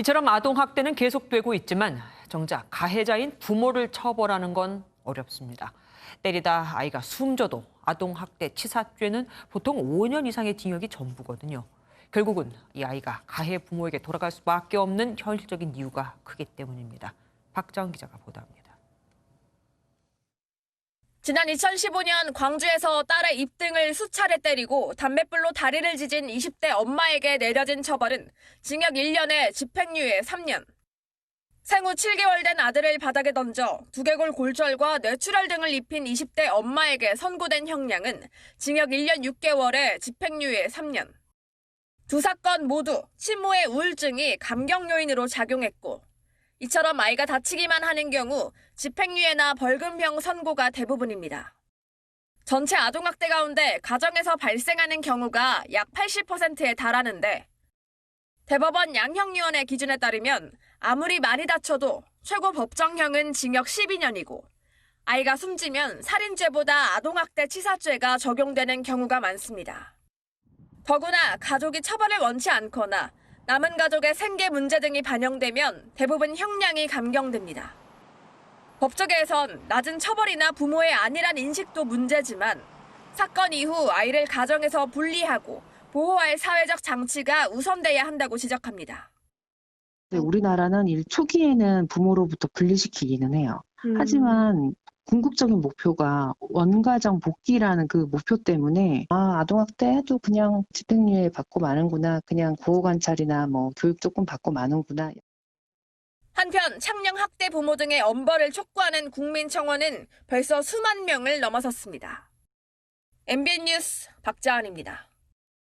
이처럼 아동학대는 계속되고 있지만 정작 가해자인 부모를 처벌하는 건 어렵습니다. 때리다 아이가 숨져도 아동학대 치사죄는 보통 5년 이상의 징역이 전부거든요. 결국은 이 아이가 가해 부모에게 돌아갈 수밖에 없는 현실적인 이유가 크기 때문입니다. 박자원 기자가 보도합니다. 지난 2015년 광주에서 딸의 입등을 수차례 때리고 담뱃불로 다리를 지진 20대 엄마에게 내려진 처벌은 징역 1년에 집행유예 3년. 생후 7개월 된 아들을 바닥에 던져 두개골 골절과 뇌출혈 등을 입힌 20대 엄마에게 선고된 형량은 징역 1년 6개월에 집행유예 3년. 두 사건 모두 친모의 우울증이 감경 요인으로 작용했고 이처럼 아이가 다치기만 하는 경우 집행유예나 벌금형 선고가 대부분입니다. 전체 아동학대 가운데 가정에서 발생하는 경우가 약 80%에 달하는데 대법원 양형위원회 기준에 따르면 아무리 많이 다쳐도 최고 법정형은 징역 12년이고 아이가 숨지면 살인죄보다 아동학대 치사죄가 적용되는 경우가 많습니다. 더구나 가족이 처벌을 원치 않거나 남은 가족의 생계 문제 등이 반영되면 대부분 형량이 감경됩니다. 법조계에선 낮은 처벌이나 부모의 안일한 인식도 문제지만 사건 이후 아이를 가정에서 분리하고 보호할 사회적 장치가 우선돼야 한다고 지적합니다. 우리나라는 일 초기에는 부모로부터 분리시키기는 해요. 하지만 궁극적인 목표가 원가정 복귀라는 그 목표 때문에 아동학대 해도 그냥 집행유예 받고 마는구나, 그냥 구호관찰이나 교육 조금 받고 마는구나. 한편 창녕 학대 부모 등의 엄벌을 촉구하는 국민청원은 벌써 수만 명을 넘어섰습니다. MBN 뉴스 박자원입니다.